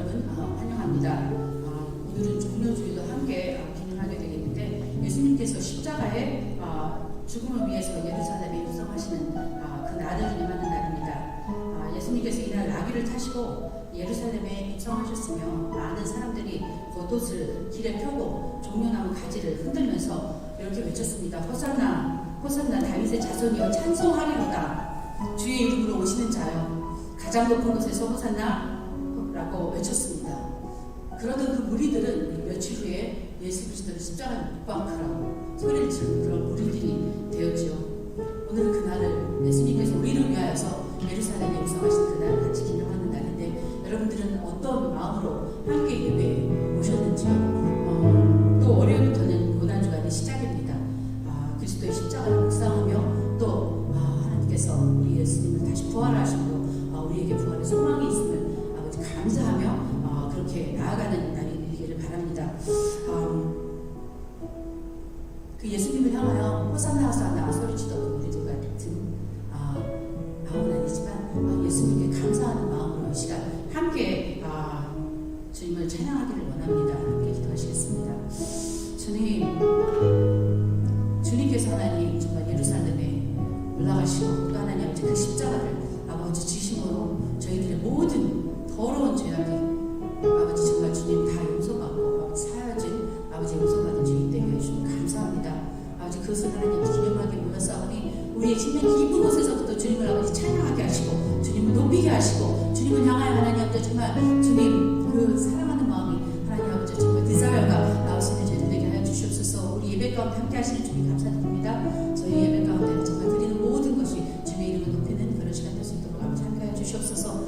여러분 환영합니다. 오늘은 종료주일도 함께 기념하게 되겠는데 예수님께서 십자가에 죽음을 위해서 예루살렘에 입성하시는 그 날을 기념하는 날입니다. 예수님께서 이날 나귀를 타시고 예루살렘에 입성하셨으며 많은 사람들이 겉옷을 길에 펴고 종려나무 가지를 흔들면서 이렇게 외쳤습니다. 호산나 호산나 다윗의 자손이여 찬송하리로다. 주의 이름으로 오시는 자여 가장 높은 곳에서 호산나 라고 외쳤습니다. 그러던 그 무리들은 며칠 후에 예수 그리스도를 십자가에 못 박으라고 소리를 지르는 그런 무리들이 되었지요. 오늘은 그날을 예수님께서 우리를 위하여서 예루살렘에 입성하신 그날 같이 기념하는 날인데 여러분들은 어떤 마음으로 함께 예배에 오셨는지요? 또 월요일부터는 고난주간의 시작입니다. 그리스도의 십자가를 묵상하며 또 하나님께서 우리 예수님을 다시 부활하시고 우리에게 부활의 소망이 있음을 아버지 감사하며 그렇게 나아가는 날이 되기를 바랍니다. 그 예수님을 향하여 호산나 호산나 소리치던 그 우리들 같은 마음은 아니지만 예수님께 감사하는 마음으로 이 시간 함께 주님을 찬양하기를 원합니다. 함께 기도하시겠습니다. 주님께서 하나님 정말 예루살렘에 올라가시고 또 하나님 아버지 그 십자가를 아버지 지심으로 저희들의 모든 더러운 죄악이 아버지 정말 주님 다 용서받고 아버지 사여진 아버지 용서받은 주님 되게 해주시면 감사합니다. 아버지 그것을 하나님 기념하게 모였사오니 우리의 심령 깊은 곳에서부터 주님을 아버지 찬양하게 하시고 주님을 높이게 하시고 주님을 향하여 하나님 아버지 정말 주님 그 사랑하는 마음이 하나님 아버지 정말 디자이어가 나오시는 저희들 되게 하여 주시옵소서. 우리 예배 가운데 함께 하시는 주님 감사드립니다. 저희 예배 가운데 정말 드리는 모든 것이 주님의 이름을 높이는 그런 시간 될 수 있도록 아버지 함께 하여 주시옵소서.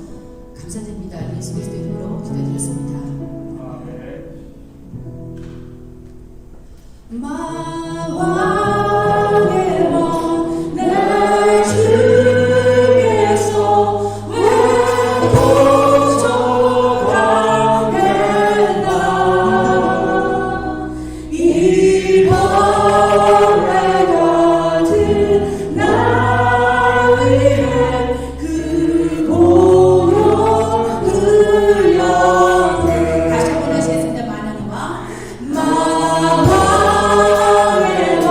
감사드립니다. 예수 그리스도 이름으로 기도드렸습니다. 마왕의 왕 내 주께서 왜 도전하겠나 이 벌레 같은 나 위해 그 고용 흘렸네. 다시 한번 하시겠습니다. 만왕의 왕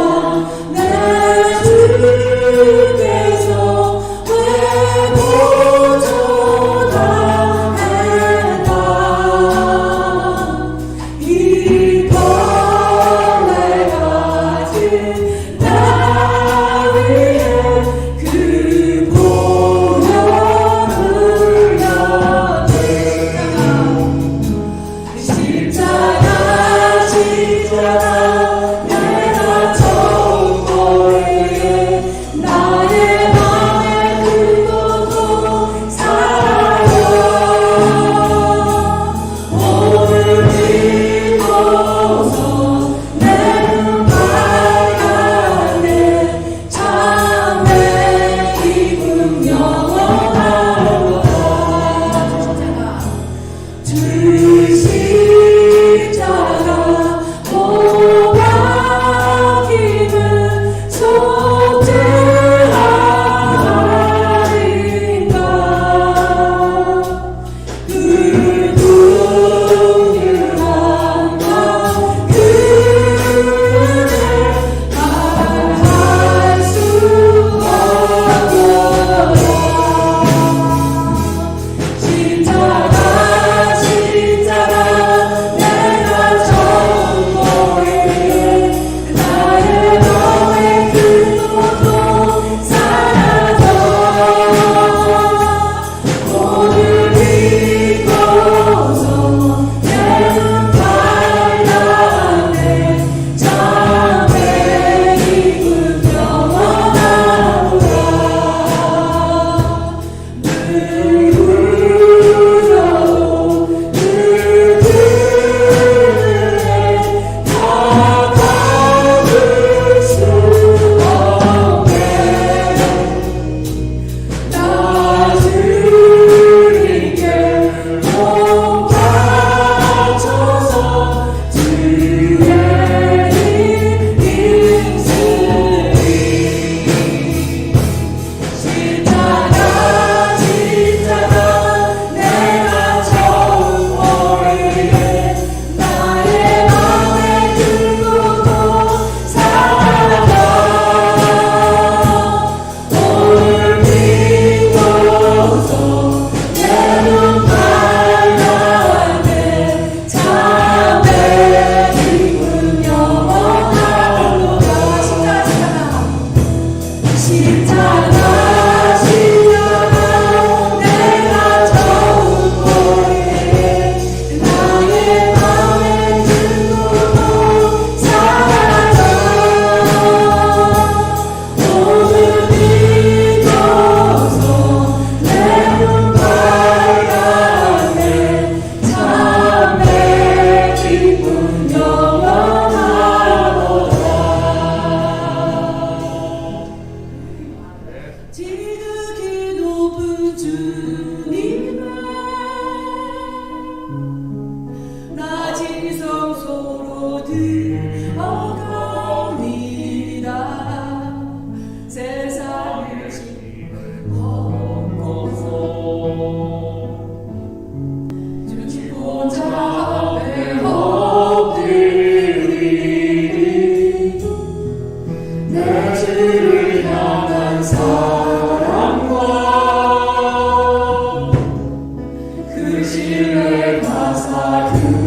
십자가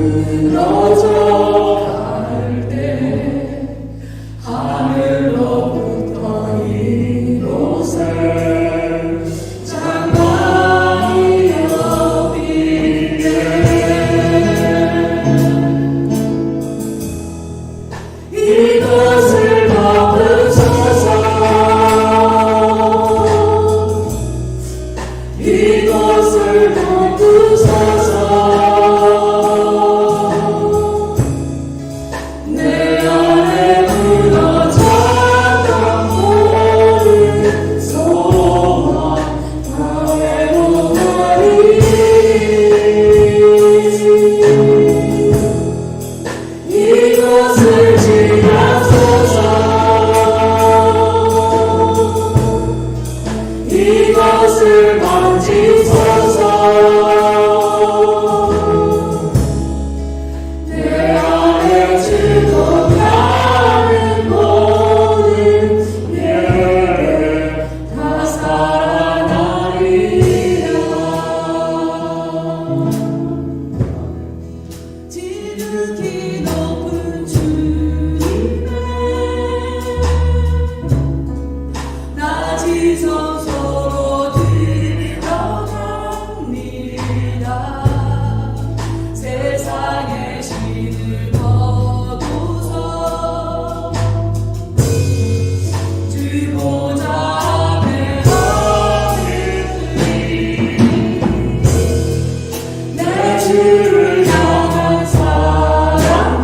무너져 갈 때 하늘로부터 이곳에 장막이여 비게 이곳을 덮으소서 이곳을 덮으소서 내 안에 무너졌던 모든 소원 다 회복하리 이곳을 지나소서 이것을 만지소서 내 안에 죽어가는 모든 예배 다 살아나리라 지극히 높은 주님의 나 지성소로 들어갑니다 세상의 신을 거두서 주 보좌 앞에 엎드리 내 주를 향한 사랑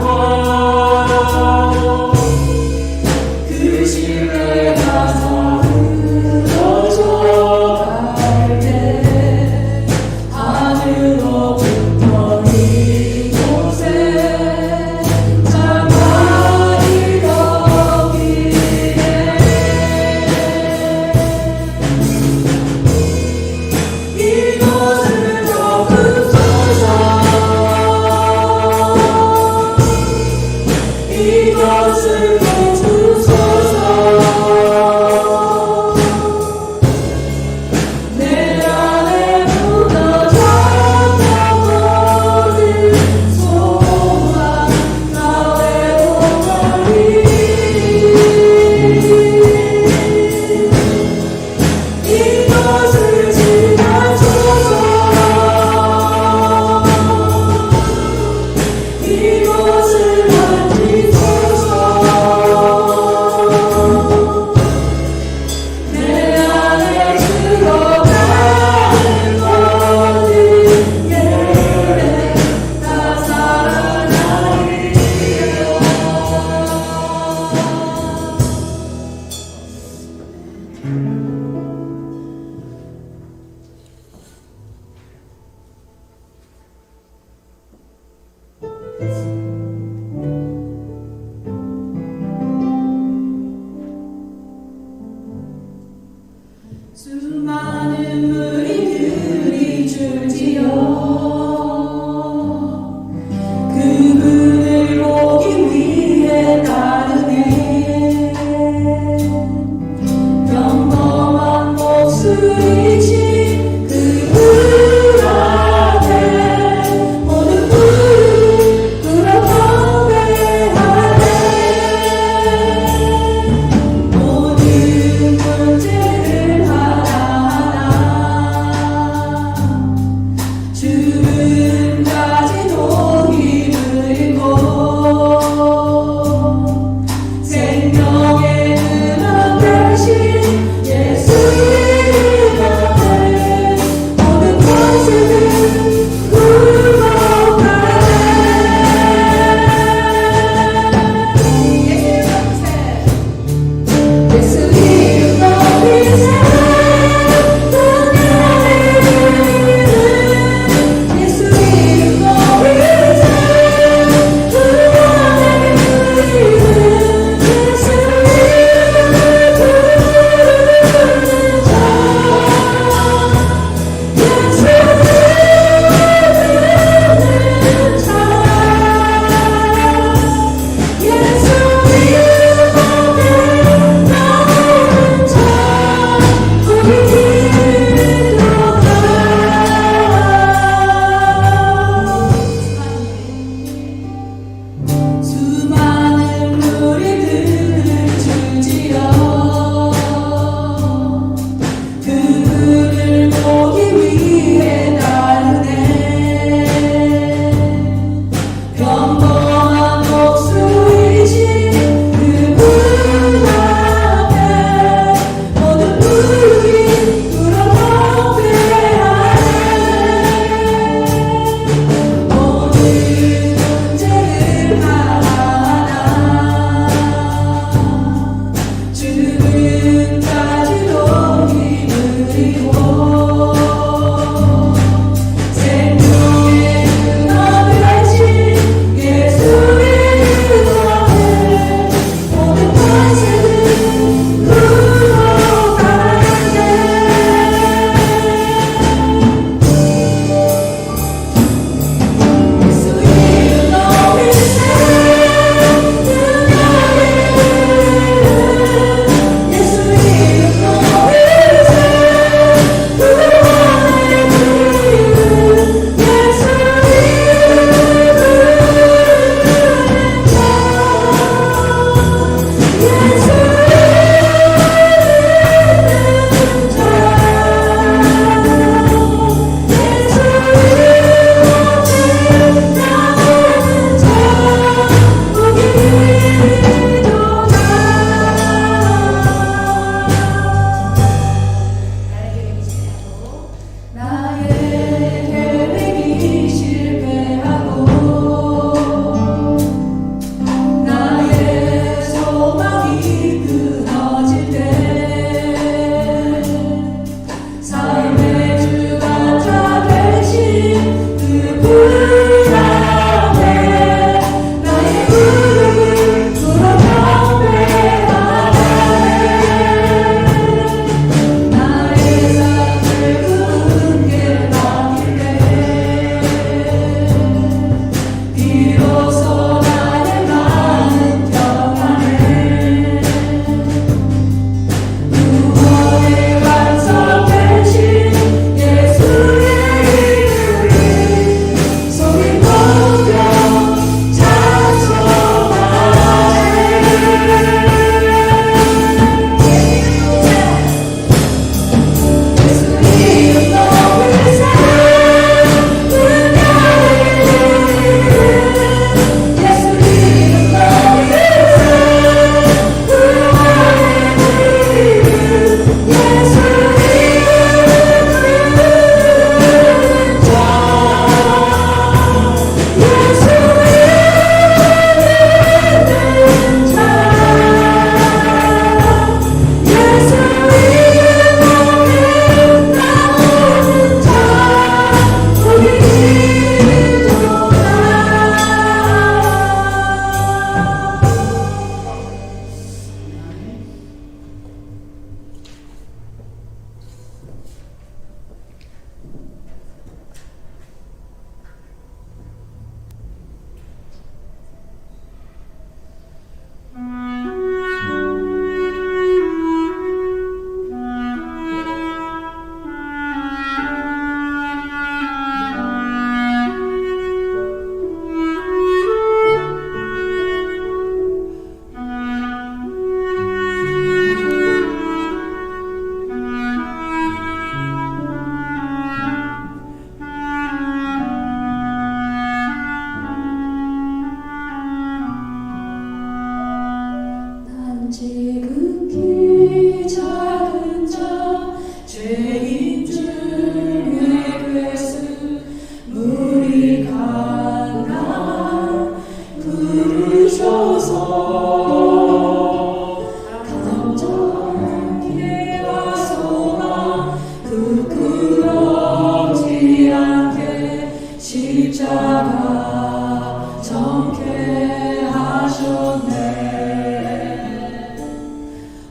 십자가 정케 하셨네.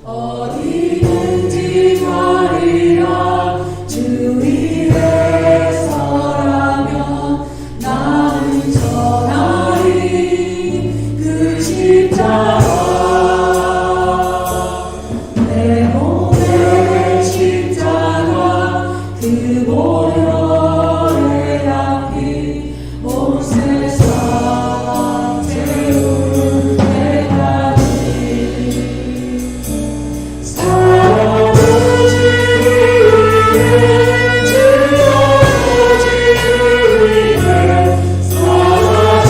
어디든지 가리라 주 위에 서라면 나는 전하리 그 십자가. 내 몸의 십자가 그 보혈의 향기 온 세상 채울 때까지 사랑을 주기 위해 주의 오직 위해 살아주리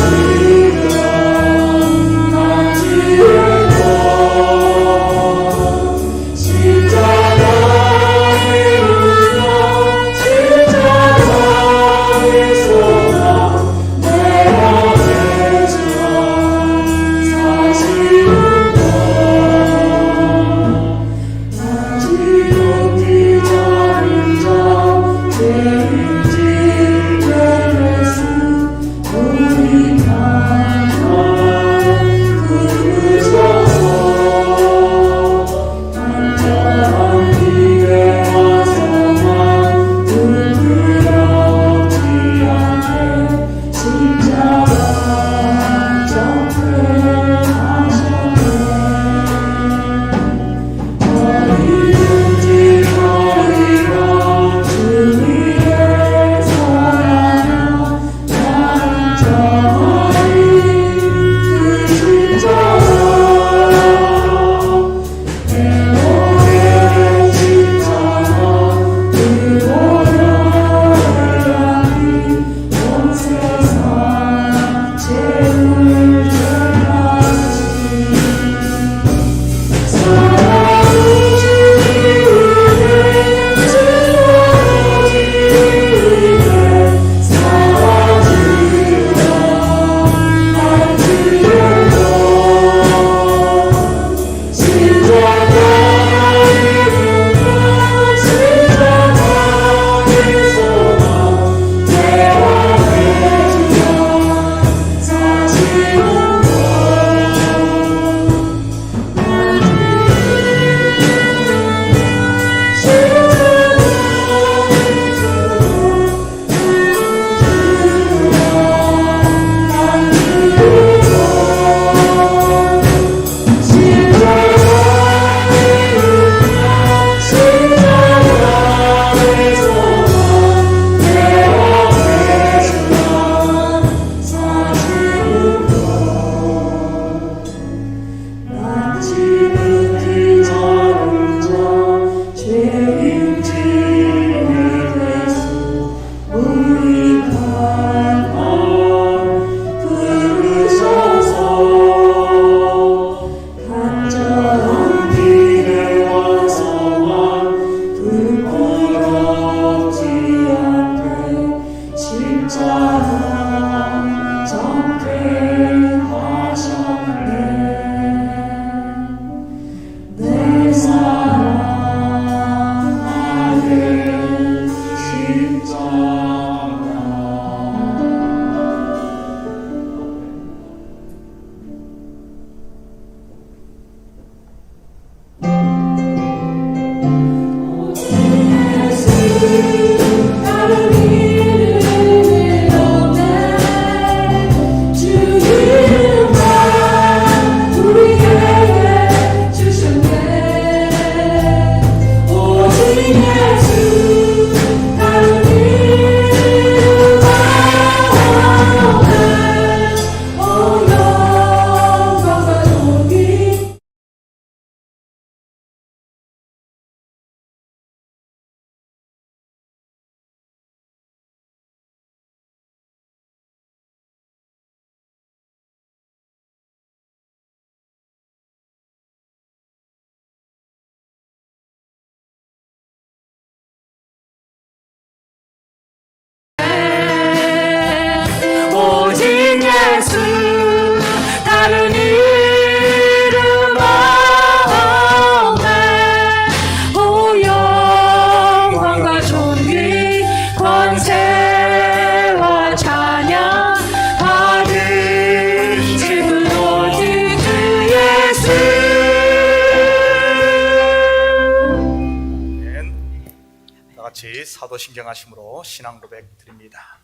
사도신경하심으로 신앙 고백 드립니다.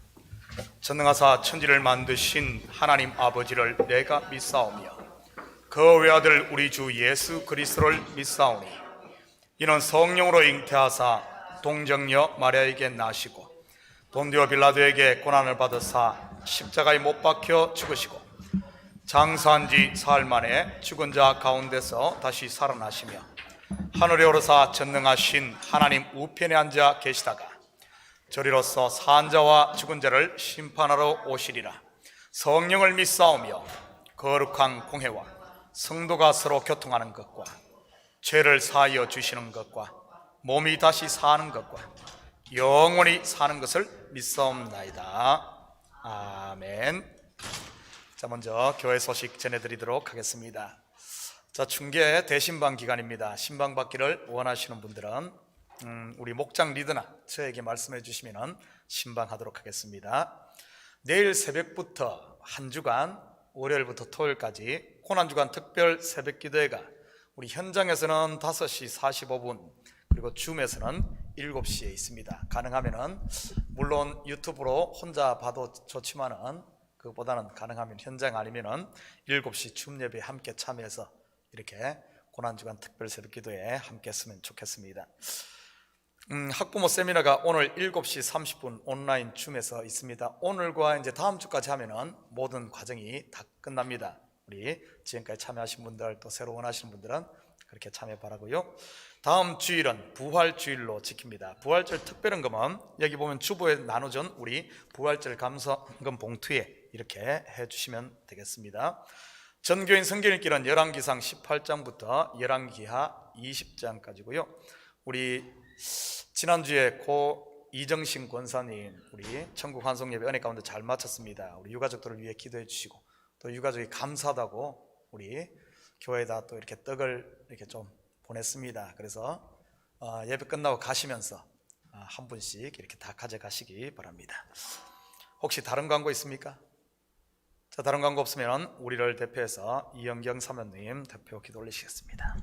전능하사 천지를 만드신 하나님 아버지를 내가 믿사오며 그 외아들 우리 주 예수 그리스도를 믿사오니 이는 성령으로 잉태하사 동정녀 마리아에게 나시고 본디오 빌라도에게 고난을 받으사 십자가에 못 박혀 죽으시고 장사한 지 사흘 만에 죽은 자 가운데서 다시 살아나시며 하늘에 오르사 전능하신 하나님 우편에 앉아 계시다가 저리로서 산 자와 죽은 자를 심판하러 오시리라. 성령을 믿사오며 거룩한 공회와 성도가 서로 교통하는 것과 죄를 사하여 주시는 것과 몸이 다시 사는 것과 영원히 사는 것을 믿사옵나이다. 아멘. 자, 먼저 교회 소식 전해드리도록 하겠습니다. 자, 중계 대신방 기간입니다. 신방 받기를 원하시는 분들은 우리 목장 리더나 저에게 말씀해 주시면 신방하도록 하겠습니다. 내일 새벽부터 한 주간 월요일부터 토요일까지 고난주간 특별 새벽기도회가 우리 현장에서는 5시 45분 그리고 줌에서는 7시에 있습니다. 가능하면은 물론 유튜브로 혼자 봐도 좋지만은 그보다는 가능하면 현장 아니면은 7시 줌 예배에 함께 참여해서 이렇게 고난주간 특별 새벽기도에 함께 했으면 좋겠습니다. 학부모 세미나가 오늘 7시 30분 온라인 줌에서 있습니다. 오늘과 이제 다음 주까지 하면은 모든 과정이 다 끝납니다. 우리 지금까지 참여하신 분들 또 새로 원하시는 분들은 그렇게 참여 바라고요. 다음 주일은 부활주일로 지킵니다. 부활절 특별헌금은 여기 보면 주보에 나눠준 우리 부활절 감사헌금 봉투에 이렇게 해주시면 되겠습니다. 전교인 성경 읽기는 열왕기상 18장부터 열왕기하 20장까지고요. 우리 지난주에 고 이정신 권사님 우리 천국 환송 예배 은혜 가운데 잘 마쳤습니다. 우리 유가족들을 위해 기도해 주시고 또 유가족이 감사하다고 우리 교회에다 또 이렇게 떡을 이렇게 좀 보냈습니다. 그래서 예배 끝나고 가시면서 한 분씩 이렇게 다 가져가시기 바랍니다. 혹시 다른 광고 있습니까? 자, 다른 광고 없으면 우리를 대표해서 이영경 사모님 대표 기도 올리시겠습니다.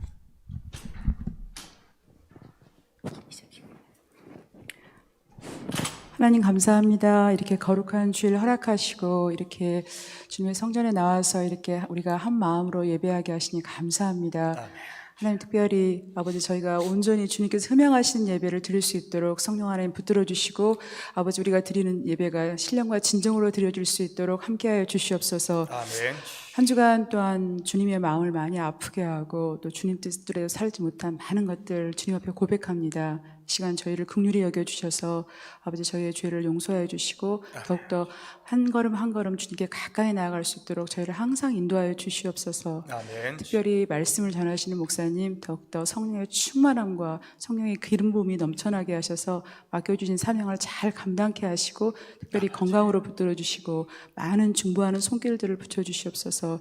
하나님 감사합니다. 이렇게 거룩한 주일 허락하시고 이렇게 주님의 성전에 나와서 이렇게 우리가 한 마음으로 예배하게 하시니 감사합니다. 아멘. 하나님 특별히 아버지 저희가 온전히 주님께서 흠양하시는 예배를 드릴 수 있도록 성령 하나님 붙들어 주시고 아버지 우리가 드리는 예배가 신령과 진정으로 드려질 수 있도록 함께하여 주시옵소서. 아멘. 한 주간 또한 주님의 마음을 많이 아프게 하고 또 주님 뜻대로 살지 못한 많은 것들 주님 앞에 고백합니다. 이 시간 저희를 긍휼히 여겨주셔서 아버지 저희의 죄를 용서해 주시고 더욱더 한 걸음 한 걸음 주님께 가까이 나아갈 수 있도록 저희를 항상 인도하여 주시옵소서. 아멘. 특별히 말씀을 전하시는 목사님 더욱더 성령의 충만함과 성령의 기름 부음이 넘쳐나게 하셔서 맡겨주신 사명을 잘 감당케 하시고 특별히 건강으로 붙들어 주시고 많은 중보하는 손길들을 붙여주시옵소서.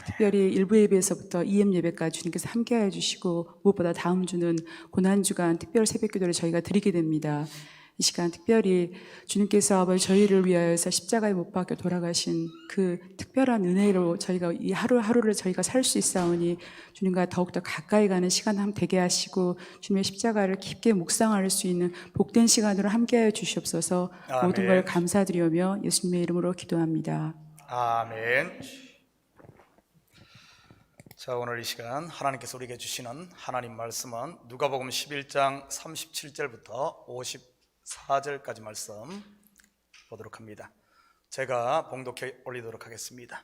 특별히 일부 예배에서부터 EM 예배까지 주님께서 함께해 주시고 무엇보다 다음 주는 고난주간 특별 새벽기도를 저희가 드리게 됩니다. 이 시간 특별히 주님께서 아버지 저희를 위하여서 십자가에 못 박혀 돌아가신 그 특별한 은혜로 저희가 이 하루하루를 저희가 살 수 있사오니 주님과 더욱더 가까이 가는 시간 함 되게 하시고 주님의 십자가를 깊게 묵상할 수 있는 복된 시간으로 함께하여 주시옵소서. 아멘. 모든 걸 감사드리오며 예수님의 이름으로 기도합니다. 아멘. 자, 오늘 이 시간 하나님께서 우리에게 주시는 하나님 말씀은 누가복음 11장 37절부터 54절까지 말씀 보도록 합니다. 제가 봉독해 올리도록 하겠습니다.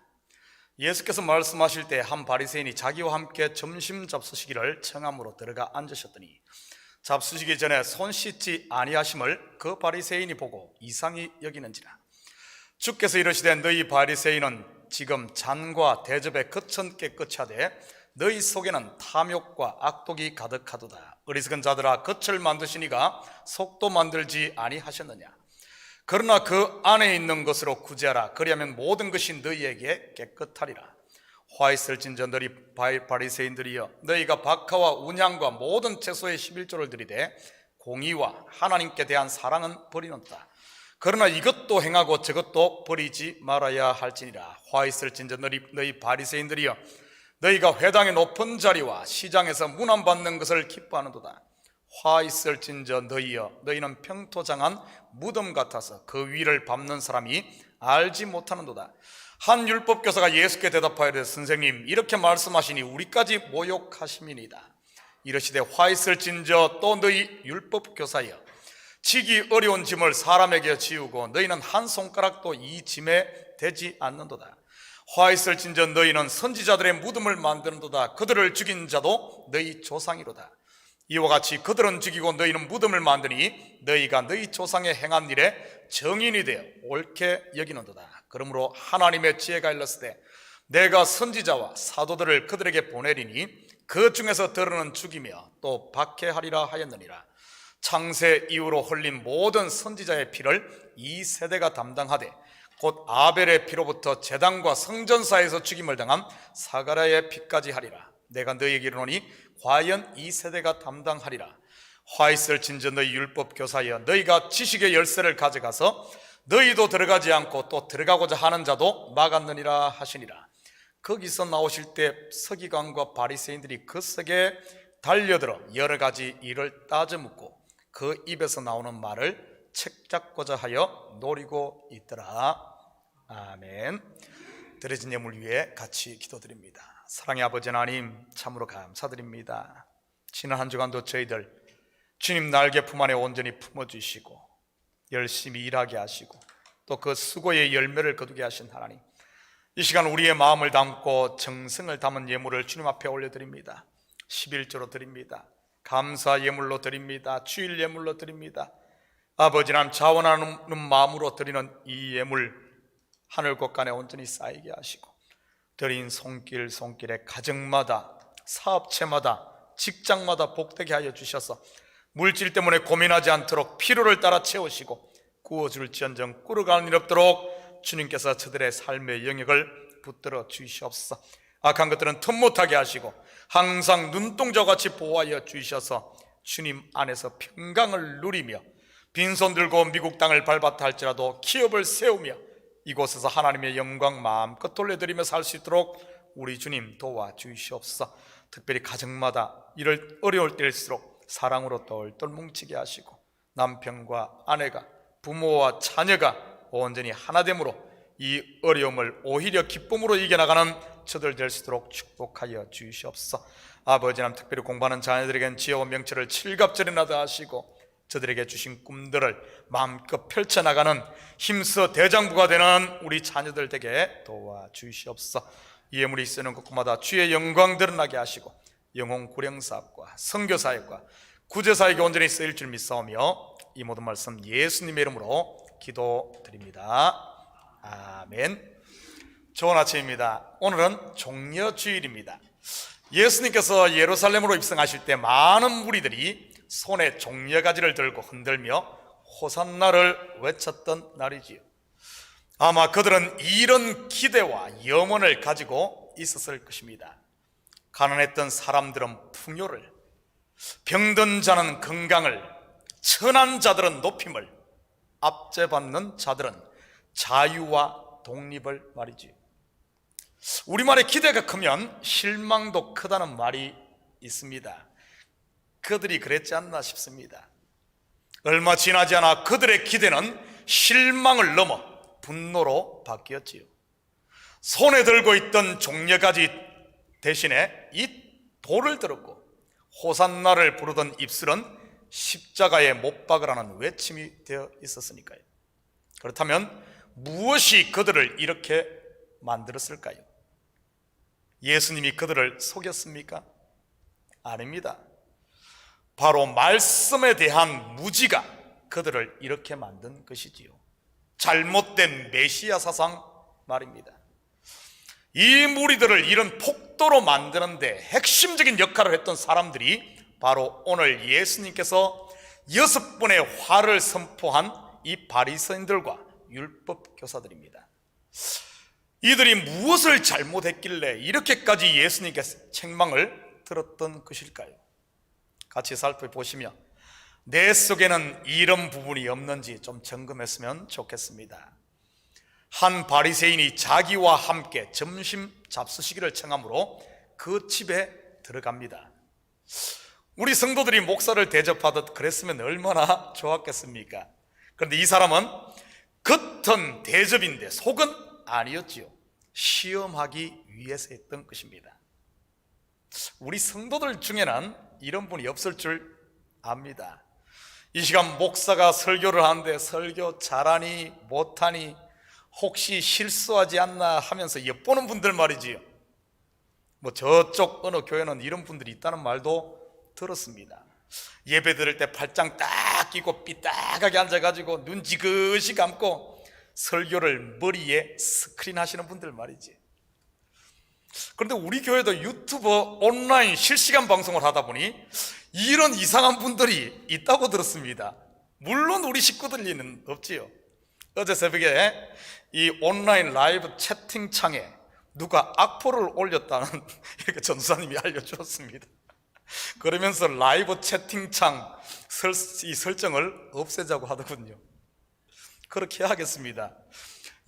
예수께서 말씀하실 때 한 바리새인이 자기와 함께 점심 잡수시기를 청함으로 들어가 앉으셨더니 잡수시기 전에 손 씻지 아니하심을 그 바리새인이 보고 이상히 여기는지라. 주께서 이르시되 너희 바리새인은 지금 잔과 대접에 거천 깨끗이 하되 너희 속에는 탐욕과 악독이 가득하도다. 어리석은 자들아 겉을 만드시니가 속도 만들지 아니하셨느냐. 그러나 그 안에 있는 것으로 구제하라. 그리하면 모든 것이 너희에게 깨끗하리라. 화 있을진저 너희 바리새인들이여 너희가 박하와 운양과 모든 채소의 11조를 드리되 공의와 하나님께 대한 사랑은 버리는다. 그러나 이것도 행하고 저것도 버리지 말아야 할지니라. 화 있을진저 너희 바리새인들이여 너희가 회당의 높은 자리와 시장에서 문안받는 것을 기뻐하는도다. 화 있을진저 너희여, 너희는 평토장한 무덤 같아서 그 위를 밟는 사람이 알지 못하는도다. 한 율법교사가 예수께 대답하여 이르되 선생님, 이렇게 말씀하시니 우리까지 모욕하심이니이다. 이르시되 화 있을진저 또 너희 율법교사여, 지기 어려운 짐을 사람에게 지우고 너희는 한 손가락도 이 짐에 대지 않는도다. 화 있을진저 너희는 선지자들의 무덤을 만드는도다. 그들을 죽인 자도 너희 조상이로다. 이와 같이 그들은 죽이고 너희는 무덤을 만드니 너희가 너희 조상의 행한 일에 정인이 되어 옳게 여기는도다. 그러므로 하나님의 지혜가 일렀으되 내가 선지자와 사도들을 그들에게 보내리니 그 중에서 더러는 죽이며 또 박해하리라 하였느니라. 창세 이후로 흘린 모든 선지자의 피를 이 세대가 담당하되 곧 아벨의 피로부터 제단과 성전사에서 죽임을 당한 사가랴의 피까지 하리라. 내가 너희에게 이르노니 과연 이 세대가 담당하리라. 화 있을진저 너희 율법교사여, 너희가 지식의 열쇠를 가져가서 너희도 들어가지 않고 또 들어가고자 하는 자도 막았느니라 하시니라. 거기서 나오실 때 서기관과 바리새인들이 그 속에 달려들어 여러 가지 일을 따져 묻고 그 입에서 나오는 말을 책잡고자 하여 노리고 있더라. 아멘. 드려진 예물 위에 같이 기도드립니다. 사랑의 아버지 하나님, 참으로 감사드립니다. 지난 한 주간도 저희들 주님 날개 품 안에 온전히 품어주시고 열심히 일하게 하시고 또 그 수고의 열매를 거두게 하신 하나님, 이 시간 우리의 마음을 담고 정성을 담은 예물을 주님 앞에 올려드립니다. 11조로 드립니다. 감사 예물로 드립니다. 주일 예물로 드립니다. 아버지 하나님, 자원하는 마음으로 드리는 이 예물 하늘 곳간에 온전히 쌓이게 하시고 드린 손길에 가정마다 사업체마다 직장마다 복되게 하여 주셔서 물질 때문에 고민하지 않도록 필요를 따라 채우시고 구워줄지언정 꾸러가는 일 없도록 주님께서 저들의 삶의 영역을 붙들어 주시옵소서. 악한 것들은 틈 못하게 하시고 항상 눈동자같이 보호하여 주셔서 주님 안에서 평강을 누리며 빈손 들고 미국 땅을 밟았다 할지라도 기업을 세우며 이곳에서 하나님의 영광 마음껏 돌려드리며 살 수 있도록 우리 주님 도와주시옵소서. 특별히 가정마다 이럴 어려울 때일수록 사랑으로 똘똘 뭉치게 하시고 남편과 아내가 부모와 자녀가 온전히 하나됨으로 이 어려움을 오히려 기쁨으로 이겨나가는 저들 될 수 있도록 축복하여 주시옵소서. 아버지 하나님, 특별히 공부하는 자녀들에겐 지혜와 명철을 칠갑절이나다 하시고 저들에게 주신 꿈들을 마음껏 펼쳐나가는 힘써 대장부가 되는 우리 자녀들 되게 도와주시옵소서. 이 예물이 쓰는 곳마다 주의 영광 드러나게 하시고 영혼 구령사업과 선교사역과 구제사역에 온전히 쓰일 줄 믿사오며 이 모든 말씀 예수님의 이름으로 기도드립니다. 아멘. 좋은 아침입니다. 오늘은 종려주일입니다. 예수님께서 예루살렘으로 입성하실 때 많은 무리들이 손에 종려가지를 들고 흔들며 호산나를 외쳤던 날이지요. 아마 그들은 이런 기대와 염원을 가지고 있었을 것입니다. 가난했던 사람들은 풍요를, 병든 자는 건강을, 천한 자들은 높임을, 압제받는 자들은 자유와 독립을 말이지요. 우리말의 기대가 크면 실망도 크다는 말이 있습니다. 그들이 그랬지 않나 싶습니다. 얼마 지나지 않아 그들의 기대는 실망을 넘어 분노로 바뀌었지요. 손에 들고 있던 종려가지 대신에 이 돌을 들었고 호산나를 부르던 입술은 십자가에 못 박으라는 외침이 되어 있었으니까요. 그렇다면 무엇이 그들을 이렇게 만들었을까요? 예수님이 그들을 속였습니까? 아닙니다. 바로 말씀에 대한 무지가 그들을 이렇게 만든 것이지요. 잘못된 메시아 사상 말입니다. 이 무리들을 이런 폭도로 만드는데 핵심적인 역할을 했던 사람들이 바로 오늘 예수님께서 6분의 화를 선포한 이 바리새인들과 율법 교사들입니다. 이들이 무엇을 잘못했길래 이렇게까지 예수님께 책망을 들었던 것일까요? 같이 살펴보시며 내 속에는 이런 부분이 없는지 좀 점검했으면 좋겠습니다. 한 바리새인이 자기와 함께 점심 잡수시기를 청하므로 그 집에 들어갑니다. 우리 성도들이 목사를 대접하듯 그랬으면 얼마나 좋았겠습니까? 그런데 이 사람은 겉은 대접인데 속은 아니었지요. 시험하기 위해서 했던 것입니다. 우리 성도들 중에는 이런 분이 없을 줄 압니다. 이 시간 목사가 설교를 하는데 설교 잘하니 못하니 혹시 실수하지 않나 하면서 엿보는 분들 말이지요. 뭐 저쪽 어느 교회는 이런 분들이 있다는 말도 들었습니다. 예배 드릴 때 팔짱 딱 끼고 삐딱하게 앉아가지고 눈 지그시 감고 설교를 머리에 스크린 하시는 분들 말이지. 그런데 우리 교회도 유튜버 온라인 실시간 방송을 하다 보니 이런 이상한 분들이 있다고 들었습니다. 물론 우리 식구들리는 없지요. 어제 새벽에 이 온라인 라이브 채팅창에 누가 악플을 올렸다는 이렇게 전사님이 알려주었습니다. 그러면서 라이브 채팅창 이 설정을 없애자고 하더군요. 그렇게 하겠습니다.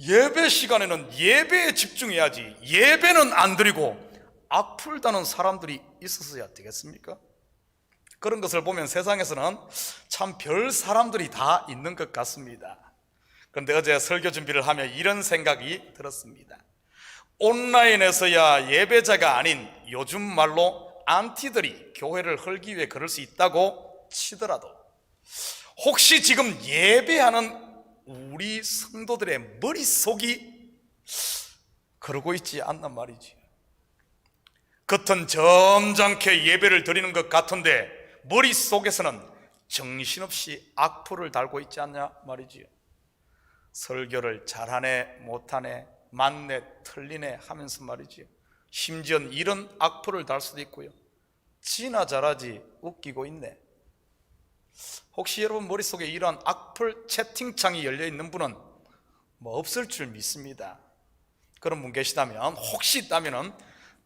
예배 시간에는 예배에 집중해야지 예배는 안 드리고 악플 다는 사람들이 있었어야 되겠습니까? 그런 것을 보면 세상에서는 참 별 사람들이 다 있는 것 같습니다. 그런데 어제 설교 준비를 하며 이런 생각이 들었습니다. 온라인에서야 예배자가 아닌 요즘 말로 안티들이 교회를 헐기 위해 그럴 수 있다고 치더라도 혹시 지금 예배하는 우리 성도들의 머릿속이 그러고 있지 않나 말이지. 겉은 점잖게 예배를 드리는 것 같은데 머릿속에서는 정신없이 악플을 달고 있지 않냐 말이지요. 설교를 잘하네 못하네 맞네 틀리네 하면서 말이지요. 심지어 이런 악플을 달 수도 있고요. 지나 잘하지 웃기고 있네. 혹시 여러분 머릿속에 이런 악플 채팅창이 열려있는 분은 뭐 없을 줄 믿습니다. 그런 분 계시다면 혹시 있다면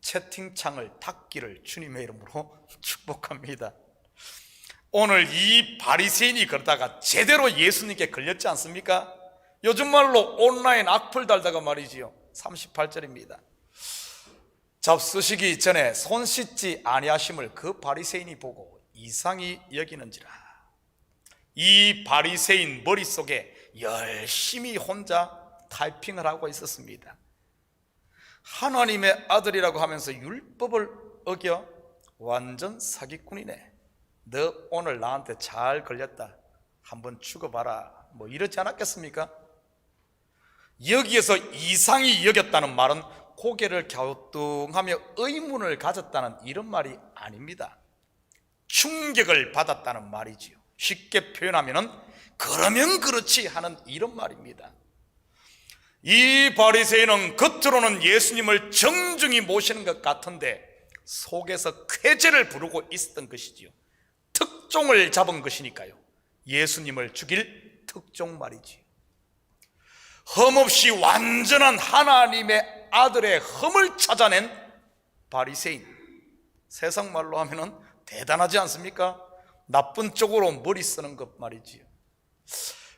채팅창을 닫기를 주님의 이름으로 축복합니다. 오늘 이 바리새인이 그러다가 제대로 예수님께 걸렸지 않습니까? 요즘 말로 온라인 악플 달다가 말이지요. 38절입니다. 잡수시기 전에 손 씻지 아니하심을 그 바리새인이 보고 이상히 여기는지라. 이 바리새인 머릿속에 열심히 혼자 타이핑을 하고 있었습니다. 하나님의 아들이라고 하면서 율법을 어겨 완전 사기꾼이네. 너 오늘 나한테 잘 걸렸다. 한번 죽어봐라. 뭐 이러지 않았겠습니까? 여기에서 이상히 여겼다는 말은 고개를 갸우뚱하며 의문을 가졌다는 이런 말이 아닙니다. 충격을 받았다는 말이지요. 쉽게 표현하면 그러면 그렇지 하는 이런 말입니다. 이 바리새인은 겉으로는 예수님을 정중히 모시는 것 같은데 속에서 쾌재를 부르고 있었던 것이지요. 특종을 잡은 것이니까요. 예수님을 죽일 특종 말이지요. 흠없이 완전한 하나님의 아들의 흠을 찾아낸 바리새인. 세상 말로 하면은 대단하지 않습니까? 나쁜 쪽으로 머리 쓰는 것 말이지요.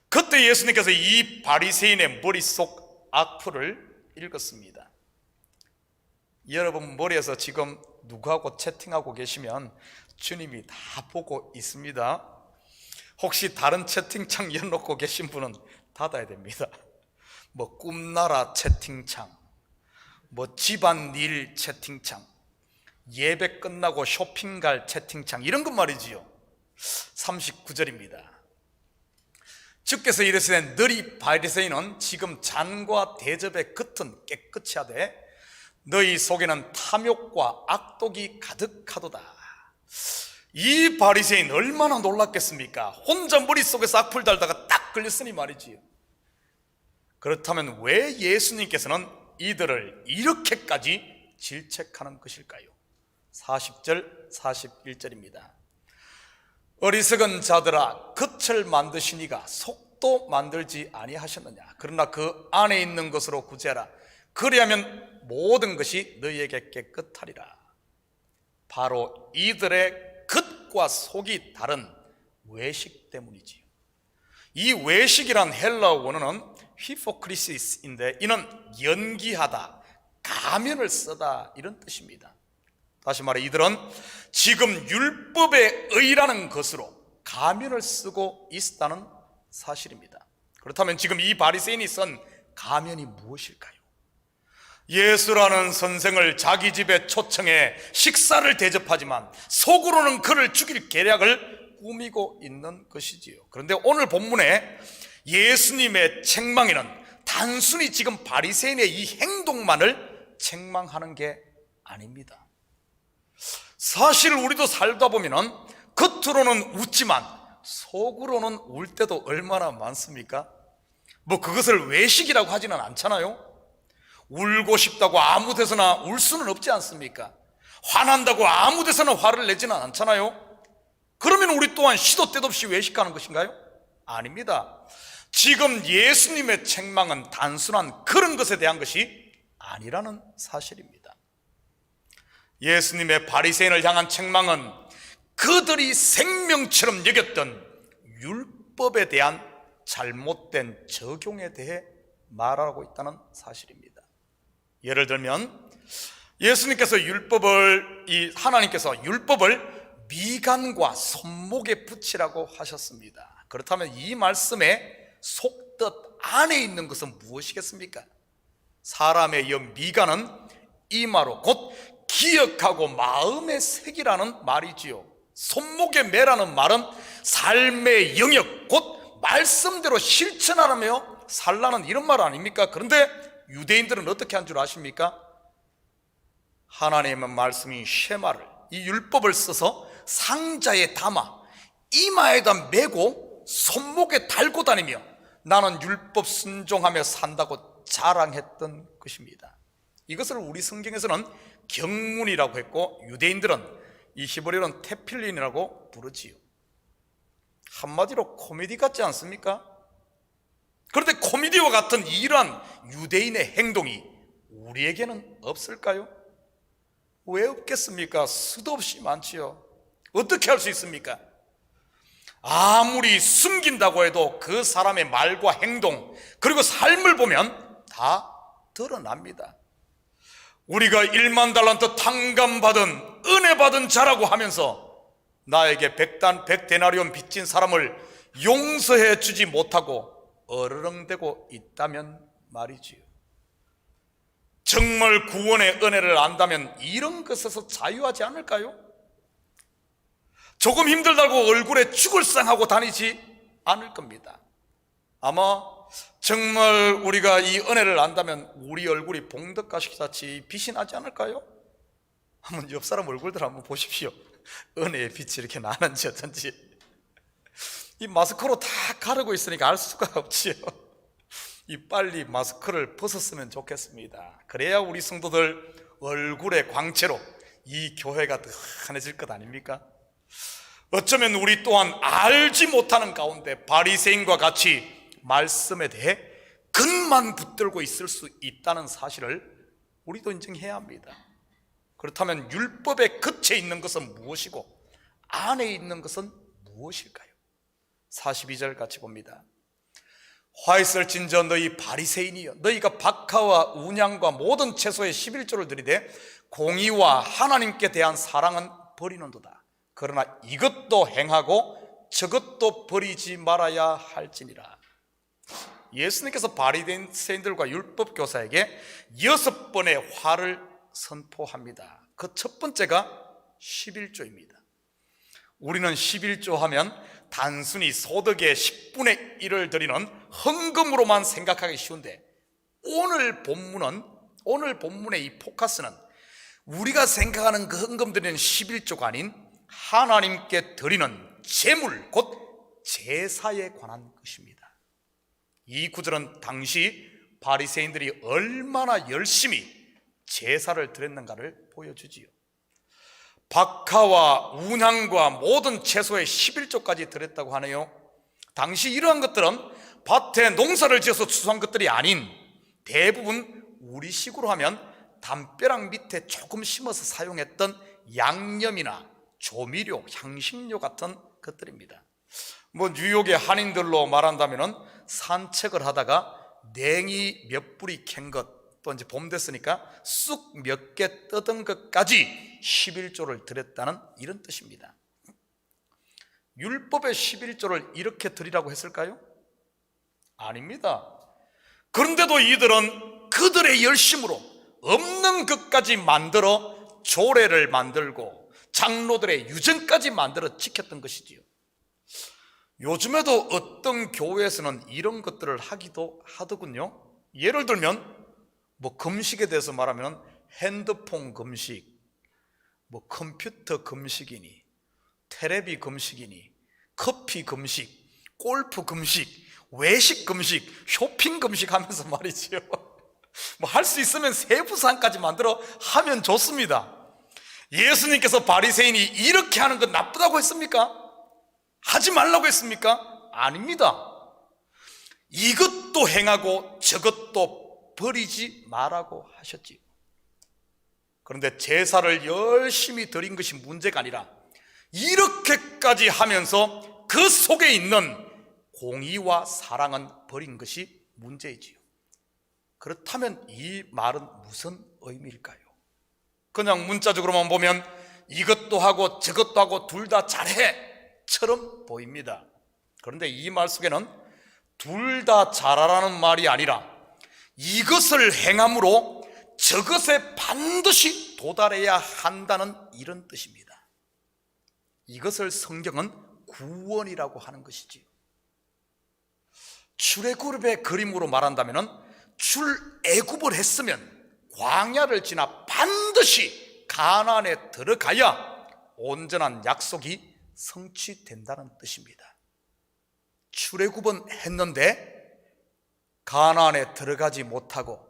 그때 예수님께서 이 바리새인의 머릿속 악플을 읽었습니다. 여러분 머리에서 지금 누구하고 채팅하고 계시면 주님이 다 보고 있습니다. 혹시 다른 채팅창 열어놓고 계신 분은 닫아야 됩니다. 뭐 꿈나라 채팅창, 뭐 집안일 채팅창, 예배 끝나고 쇼핑 갈 채팅창 이런 것 말이지요. 39절입니다. 주께서 이르시되 너희 바리새인은 지금 잔과 대접의 겉은 깨끗이 하되 너희 속에는 탐욕과 악독이 가득하도다. 이 바리새인 얼마나 놀랐겠습니까? 혼자 머릿속에서 악플 달다가 딱 걸렸으니 말이지요. 그렇다면 왜 예수님께서는 이들을 이렇게까지 질책하는 것일까요? 40절 41절입니다. 어리석은 자들아 겉을 만드시니가 속도 만들지 아니하셨느냐. 그러나 그 안에 있는 것으로 구제하라. 그리하면 모든 것이 너희에게 깨끗하리라. 바로 이들의 겉과 속이 다른 외식 때문이지요. 이 외식이란 헬라어 원어는 히포크리시스인데 이는 연기하다, 가면을 쓰다 이런 뜻입니다. 다시 말해 이들은 지금 율법의 의라는 것으로 가면을 쓰고 있다는 사실입니다. 그렇다면 지금 이 바리새인이 쓴 가면이 무엇일까요? 예수라는 선생을 자기 집에 초청해 식사를 대접하지만 속으로는 그를 죽일 계략을 꾸미고 있는 것이지요. 그런데 오늘 본문에 예수님의 책망에는 단순히 지금 바리새인의 이 행동만을 책망하는 게 아닙니다. 사실 우리도 살다 보면은 겉으로는 웃지만 속으로는 울 때도 얼마나 많습니까? 뭐 그것을 외식이라고 하지는 않잖아요. 울고 싶다고 아무 데서나 울 수는 없지 않습니까? 화난다고 아무 데서나 화를 내지는 않잖아요. 그러면 우리 또한 시도 때도 없이 외식하는 것인가요? 아닙니다. 지금 예수님의 책망은 단순한 그런 것에 대한 것이 아니라는 사실입니다. 예수님의 바리새인을 향한 책망은 그들이 생명처럼 여겼던 율법에 대한 잘못된 적용에 대해 말하고 있다는 사실입니다. 예를 들면 예수님께서 하나님께서 율법을 미간과 손목에 붙이라고 하셨습니다. 그렇다면 이 말씀의 속뜻 안에 있는 것은 무엇이겠습니까? 사람의 미간은 이마로 곧 기억하고 마음의 색이라는 말이지요. 손목에 매라는 말은 삶의 영역 곧 말씀대로 실천하라며 살라는 이런 말 아닙니까? 그런데 유대인들은 어떻게 한 줄 아십니까? 하나님의 말씀인 쉐마를, 이 율법을 써서 상자에 담아 이마에다 메고 손목에 달고 다니며 나는 율법 순종하며 산다고 자랑했던 것입니다. 이것을 우리 성경에서는 경문이라고 했고 유대인들은 이 히브리어는 테필린이라고 부르지요. 한마디로 코미디 같지 않습니까? 그런데 코미디와 같은 이러한 유대인의 행동이 우리에게는 없을까요? 왜 없겠습니까? 수도 없이 많지요. 어떻게 할 수 있습니까? 아무리 숨긴다고 해도 그 사람의 말과 행동 그리고 삶을 보면 다 드러납니다. 우리가 1만 달란트 탕감받은 은혜 받은 자라고 하면서 나에게 100데나리온 빚진 사람을 용서해 주지 못하고 어르렁대고 있다면 말이지요. 정말 구원의 은혜를 안다면 이런 것에서 자유하지 않을까요? 조금 힘들다고 얼굴에 죽을 상하고 다니지 않을 겁니다. 아마 정말 우리가 이 은혜를 안다면 우리 얼굴이 봉덕가시같이 빛이 나지 않을까요? 한번 옆 사람 얼굴들 한번 보십시오. 은혜의 빛이 이렇게 나는지 어쩐지. 이 마스크로 다 가르고 있으니까 알 수가 없지요. 이 빨리 마스크를 벗었으면 좋겠습니다. 그래야 우리 성도들 얼굴의 광채로 이 교회가 더 환해질 것 아닙니까? 어쩌면 우리 또한 알지 못하는 가운데 바리새인과 같이 말씀에 대해 근만 붙들고 있을 수 있다는 사실을 우리도 인정해야 합니다. 그렇다면 율법에 그쳐 있는 것은 무엇이고 안에 있는 것은 무엇일까요? 42절 같이 봅니다. 화 있을진저 너희 바리새인이여 너희가 박하와 운양과 모든 채소의 11조를 드리되 공의와 하나님께 대한 사랑은 버리는도다. 그러나 이것도 행하고 저것도 버리지 말아야 할지니라. 예수님께서 바리새인들과 율법교사에게 6번의 화를 선포합니다. 그 첫 번째가 11조입니다. 우리는 11조 하면 단순히 소득의 10분의 1을 드리는 헌금으로만 생각하기 쉬운데 오늘 본문의 이 포커스는 우리가 생각하는 그 헌금 드리는 11조가 아닌 하나님께 드리는 제물 곧 제사에 관한 것입니다. 이 구절은 당시 바리새인들이 얼마나 열심히 제사를 드렸는가를 보여주지요. 박하와 운향과 모든 채소의 11조까지 드렸다고 하네요. 당시 이러한 것들은 밭에 농사를 지어서 추수한 것들이 아닌 대부분 우리식으로 하면 담벼락 밑에 조금 심어서 사용했던 양념이나 조미료, 향신료 같은 것들입니다. 뉴욕의 한인들로 말한다면 산책을 하다가 냉이 몇 뿌리 캔 것, 또 이제 봄 됐으니까 쑥 몇 개 뜯은 것까지 11조를 드렸다는 이런 뜻입니다. 율법의 11조를 이렇게 드리라고 했을까요? 아닙니다. 그런데도 이들은 그들의 열심으로 없는 것까지 만들어 조례를 만들고 장로들의 유전까지 만들어 지켰던 것이지요. 요즘에도 어떤 교회에서는 이런 것들을 하기도 하더군요. 예를 들면 뭐 금식에 대해서 말하면 핸드폰 금식, 뭐 컴퓨터 금식이니, 텔레비 금식이니, 커피 금식, 골프 금식, 외식 금식, 쇼핑 금식 하면서 말이지요. 뭐 할 수 있으면 세부사항까지 만들어 하면 좋습니다. 예수님께서 바리새인이 이렇게 하는 건 나쁘다고 했습니까? 하지 말라고 했습니까? 아닙니다. 이것도 행하고 저것도 버리지 말라고 하셨지요. 그런데 제사를 열심히 드린 것이 문제가 아니라 이렇게까지 하면서 그 속에 있는 공의와 사랑은 버린 것이 문제이지요. 그렇다면 이 말은 무슨 의미일까요? 그냥 문자적으로만 보면 이것도 하고 저것도 하고 둘 다 잘해 처럼 보입니다. 그런데 이 말 속에는 둘 다 잘하라는 말이 아니라 이것을 행함으로 저것에 반드시 도달해야 한다는 이런 뜻입니다. 이것을 성경은 구원이라고 하는 것이지요. 출애굽의 그림으로 말한다면 출애굽을 했으면 광야를 지나 반드시 가나안에 들어가야 온전한 약속이 성취된다는 뜻입니다. 출애굽은 했는데 가나안에 들어가지 못하고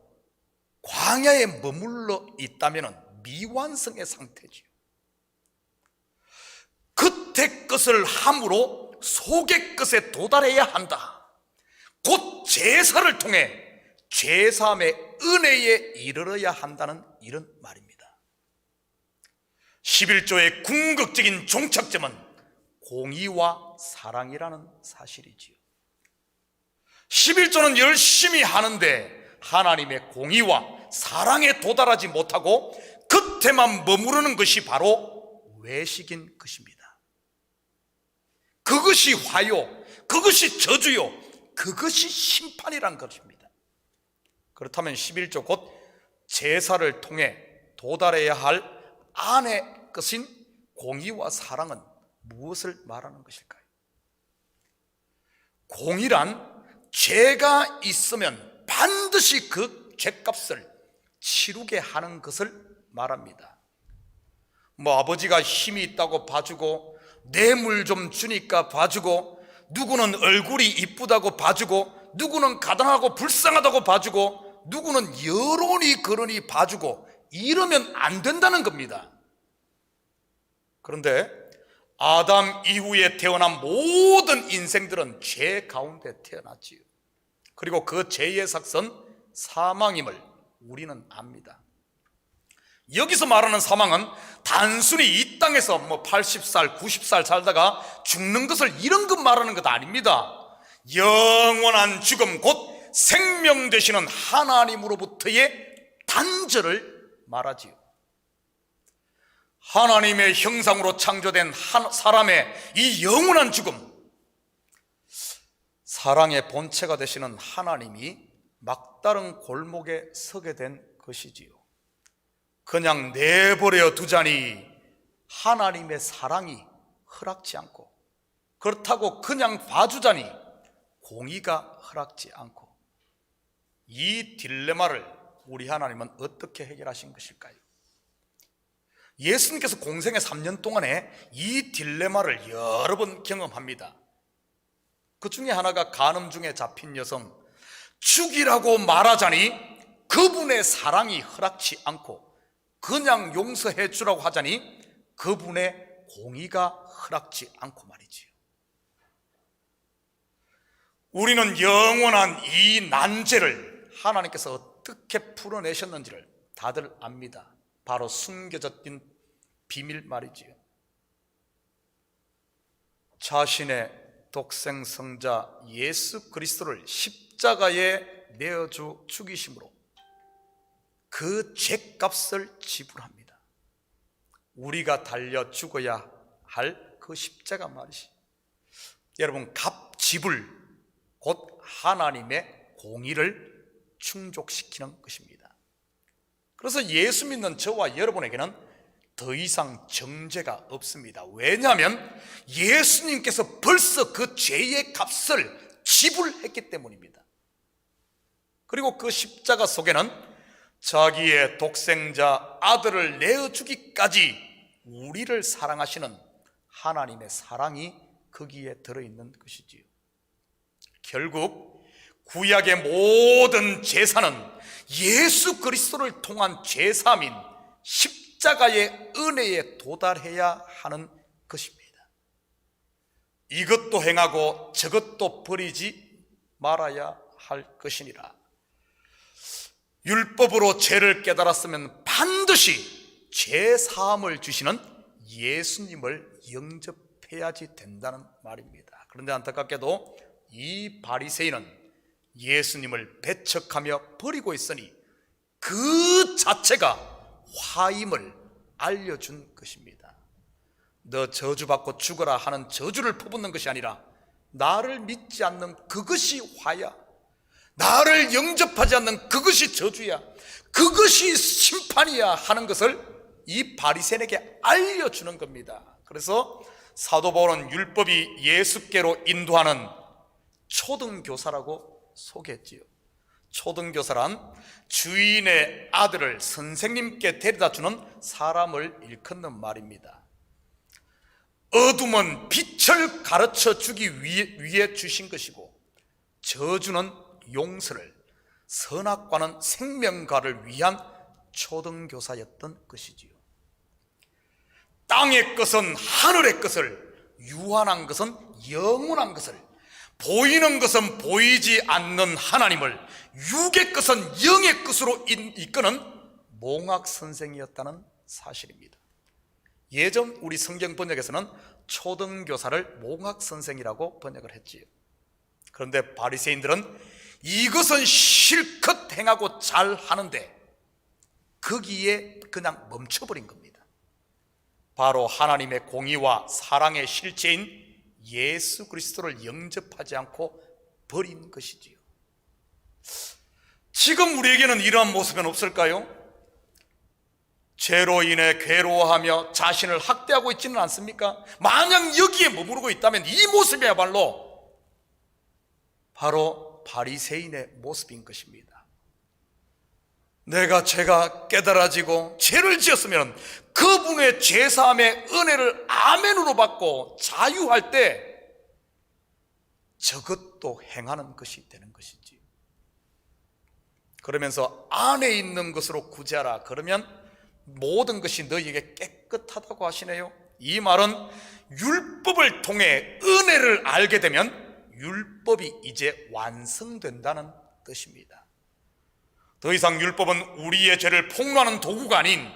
광야에 머물러 있다면 미완성의 상태지요. 겉의 것을 함으로 속의 것에 도달해야 한다. 곧 제사를 통해 죄사함의 은혜에 이르러야 한다는 이런 말입니다. 11조의 궁극적인 종착점은 공의와 사랑이라는 사실이지요. 11조는 열심히 하는데 하나님의 공의와 사랑에 도달하지 못하고 겉에만 머무르는 것이 바로 외식인 것입니다. 그것이 화요, 그것이 저주요, 그것이 심판이란 것입니다. 그렇다면 11조 곧 제사를 통해 도달해야 할 안의 것인 공의와 사랑은 무엇을 말하는 것일까요? 공의란 죄가 있으면 반드시 그 죄값을 치르게 하는 것을 말합니다. 뭐 아버지가 힘이 있다고 봐주고 뇌물 좀 주니까 봐주고 누구는 얼굴이 이쁘다고 봐주고 누구는 가dan하고 불쌍하다고 봐주고 누구는 여론이 그러니 봐주고 이러면 안 된다는 겁니다. 그런데 아담 이후에 태어난 모든 인생들은 죄 가운데 태어났지요. 그리고 그 죄의 삭선 사망임을 우리는 압니다. 여기서 말하는 사망은 단순히 이 땅에서 뭐 80살, 90살 살다가 죽는 것을 이런 것 말하는 것 아닙니다. 영원한 죽음 곧 생명 되시는 하나님으로부터의 단절을 말하지요. 하나님의 형상으로 창조된 사람의 이 영원한 죽음, 사랑의 본체가 되시는 하나님이 막다른 골목에 서게 된 것이지요. 그냥 내버려 두자니 하나님의 사랑이 허락지 않고, 그렇다고 그냥 봐주자니 공의가 허락지 않고, 이 딜레마를 우리 하나님은 어떻게 해결하신 것일까요? 예수님께서 공생의 3년 동안에 이 딜레마를 여러 번 경험합니다. 그 중에 하나가 간음 중에 잡힌 여성, 죽이라고 말하자니 그분의 사랑이 허락치 않고 그냥 용서해 주라고 하자니 그분의 공의가 허락치 않고 말이지요. 우리는 영원한 이 난제를 하나님께서 어떻게 풀어내셨는지를 다들 압니다. 바로 숨겨졌던 비밀 말이지요. 자신의 독생성자 예수 그리스도를 십자가에 내어주 죽이심으로 그 죄값을 지불합니다. 우리가 달려 죽어야 할 그 십자가 말이지. 여러분, 값지불 곧 하나님의 공의를 충족시키는 것입니다. 그래서 예수 믿는 저와 여러분에게는 더 이상 정죄가 없습니다. 왜냐하면 예수님께서 벌써 그 죄의 값을 지불했기 때문입니다. 그리고 그 십자가 속에는 자기의 독생자 아들을 내어주기까지 우리를 사랑하시는 하나님의 사랑이 거기에 들어있는 것이지요. 결국 구약의 모든 제사는 예수 그리스도를 통한 제사민 십자가의 은혜에 도달해야 하는 것입니다. 이것도 행하고 저것도 버리지 말아야 할 것이니라. 율법으로 죄를 깨달았으면 반드시 죄 사함을 주시는 예수님을 영접해야지 된다는 말입니다. 그런데 안타깝게도 이 바리새인은 예수님을 배척하며 버리고 있으니 그 자체가 화임을 알려준 것입니다. 너 저주받고 죽어라 하는 저주를 퍼붓는 것이 아니라 나를 믿지 않는 그것이 화야, 나를 영접하지 않는 그것이 저주야, 그것이 심판이야 하는 것을 이 바리새인에게 알려주는 겁니다. 그래서 사도 바울은 율법이 예수께로 인도하는 초등교사라고 소개했지요. 초등교사란 주인의 아들을 선생님께 데려다 주는 사람을 일컫는 말입니다. 어둠은 빛을 가르쳐 주기 위해 주신 것이고, 저주는 용서를, 선악과는 생명과를 위한 초등교사였던 것이지요. 땅의 것은 하늘의 것을, 유한한 것은 영원한 것을, 보이는 것은 보이지 않는 하나님을, 육의 것은 영의 것으로 이끄는 몽학 선생이었다는 사실입니다. 예전 우리 성경 번역에서는 초등교사를 몽학 선생이라고 번역을 했지요. 그런데 바리새인들은 이것은 실컷 행하고 잘 하는데 거기에 그냥 멈춰버린 겁니다. 바로 하나님의 공의와 사랑의 실체인 예수 그리스도를 영접하지 않고 버린 것이지요. 지금 우리에게는 이러한 모습은 없을까요? 죄로 인해 괴로워하며 자신을 학대하고 있지는 않습니까? 만약 여기에 머무르고 있다면 이 모습이야말로 바로 바리새인의 모습인 것입니다. 내가 죄가 깨달아지고 죄를 지었으면 그분의 죄사함의 은혜를 아멘으로 받고 자유할 때 저것도 행하는 것이 되는 것이지. 그러면서 안에 있는 것으로 구제하라. 그러면 모든 것이 너희에게 깨끗하다고 하시네요. 이 말은 율법을 통해 은혜를 알게 되면 율법이 이제 완성된다는 뜻입니다. 더 이상 율법은 우리의 죄를 폭로하는 도구가 아닌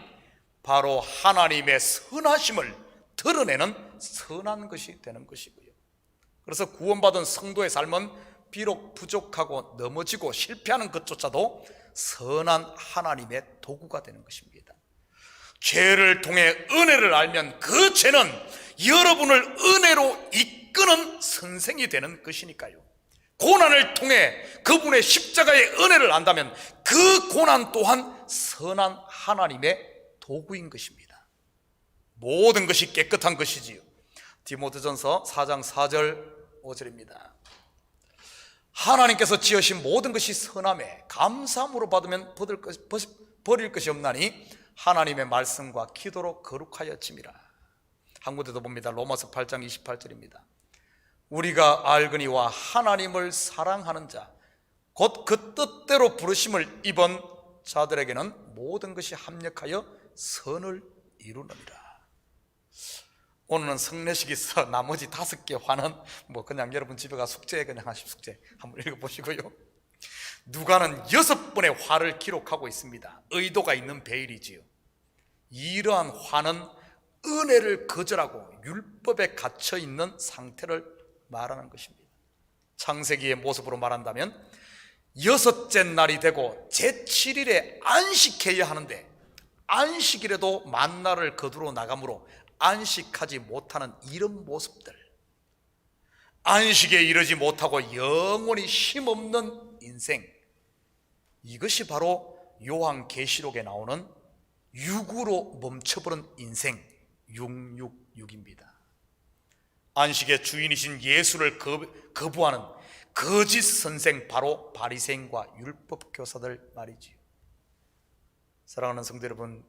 바로 하나님의 선하심을 드러내는 선한 것이 되는 것이고요. 그래서 구원받은 성도의 삶은 비록 부족하고 넘어지고 실패하는 것조차도 선한 하나님의 도구가 되는 것입니다. 죄를 통해 은혜를 알면 그 죄는 여러분을 은혜로 이끄는 선생이 되는 것이니까요. 고난을 통해 그분의 십자가의 은혜를 안다면 그 고난 또한 선한 하나님의 도구인 것입니다. 모든 것이 깨끗한 것이지요. 디모데전서 4장 4절 5절입니다. 하나님께서 지으신 모든 것이 선함에 감사함으로 받으면 버릴 것이 없나니 하나님의 말씀과 기도로 거룩하여 짐이라. 한 군데도 봅니다. 로마서 8장 28절입니다. 우리가 알거니와 하나님을 사랑하는 자 곧 그 뜻대로 부르심을 입은 자들에게는 모든 것이 합력하여 선을 이루느니라. 오늘은 성례식이 있어 나머지 5개 화는 그냥 여러분 집에 가 숙제 그냥 하십 숙제 한번 읽어보시고요. 누가는 6번의 화를 기록하고 있습니다. 의도가 있는 베일이지요. 이러한 화는 은혜를 거절하고 율법에 갇혀 있는 상태를 말하는 것입니다. 창세기의 모습으로 말한다면 6째 날이 되고 제7일에 안식해야 하는데 안식일에도 만나를 거두러 나가므로 안식하지 못하는 이런 모습들, 안식에 이르지 못하고 영원히 힘없는 인생, 이것이 바로 요한계시록에 나오는 육으로 멈춰버린 인생 666입니다. 안식의 주인이신 예수를 거부하는 거짓 선생, 바로 바리새인과 율법 교사들 말이지요. 사랑하는 성도 여러분,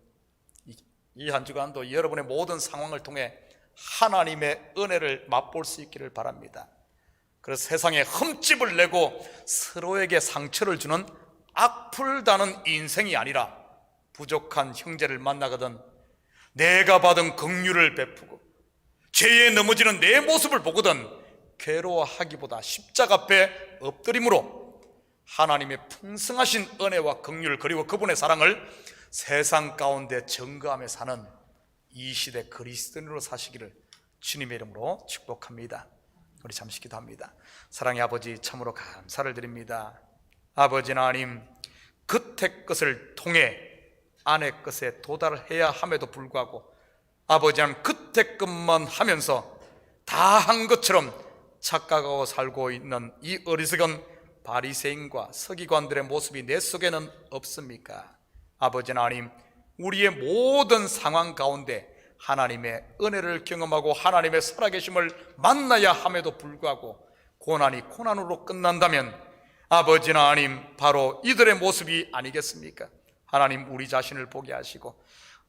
이 한 주간도 여러분의 모든 상황을 통해 하나님의 은혜를 맛볼 수 있기를 바랍니다. 그래서 세상에 흠집을 내고 서로에게 상처를 주는 악플다는 인생이 아니라 부족한 형제를 만나거든 내가 받은 긍휼을 베푸고 죄에 넘어지는 내 모습을 보거든 괴로워하기보다 십자가 앞에 엎드림으로 하나님의 풍성하신 은혜와 긍휼 그리고 그분의 사랑을 세상 가운데 증거하며 사는 이 시대 그리스도인으로 사시기를 주님의 이름으로 축복합니다. 우리 잠시 기도합니다. 사랑의 아버지, 참으로 감사를 드립니다. 아버지 하나님, 겉의 것을 통해 안의 것에 도달해야 함에도 불구하고 아버지 하나님, 겉의 것만 하면서 다 한 것처럼 착각하고 살고 있는 이 어리석은 바리새인과 서기관들의 모습이 내 속에는 없습니까? 아버지 하나님, 우리의 모든 상황 가운데 하나님의 은혜를 경험하고 하나님의 살아계심을 만나야 함에도 불구하고 고난이 고난으로 끝난다면 아버지 하나님, 바로 이들의 모습이 아니겠습니까? 하나님, 우리 자신을 보게 하시고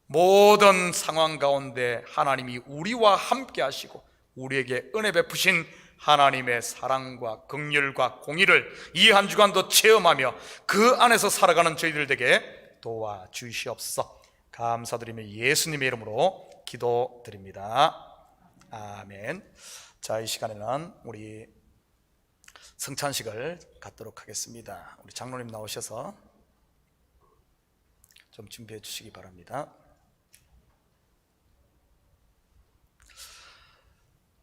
모든 상황 가운데 하나님이 우리와 함께 하시고 우리에게 은혜 베푸신 하나님의 사랑과 긍휼과 공의를 이 한 주간도 체험하며 그 안에서 살아가는 저희들 에게 도와주시옵소서. 감사드리며 예수님의 이름으로 기도드립니다. 아멘. 자, 이 시간에는 우리 성찬식을 갖도록 하겠습니다. 우리 장로님 나오셔서 좀 준비해 주시기 바랍니다.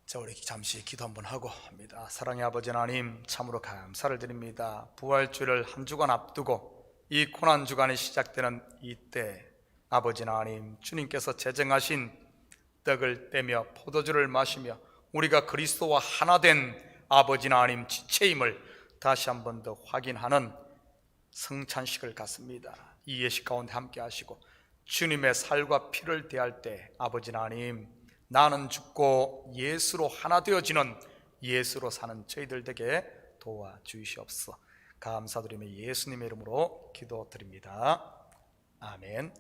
자, 우리 잠시 기도 한번 하고 합니다. 사랑의 아버지 하나님, 참으로 감사를 드립니다. 부활주일을 한 주간 앞두고 이 고난 주간이 시작되는 이때 아버지 하나님, 주님께서 제정하신 떡을 떼며 포도주를 마시며 우리가 그리스도와 하나 된 아버지 하나님 지체임을 다시 한 번 더 확인하는 성찬식을 갖습니다. 이 예식 가운데 함께 하시고 주님의 살과 피를 대할 때 아버지 하나님, 나는 죽고 예수로 하나 되어지는 예수로 사는 저희들에게 도와주시옵소서. 감사드리며 예수님의 이름으로 기도드립니다. 아멘.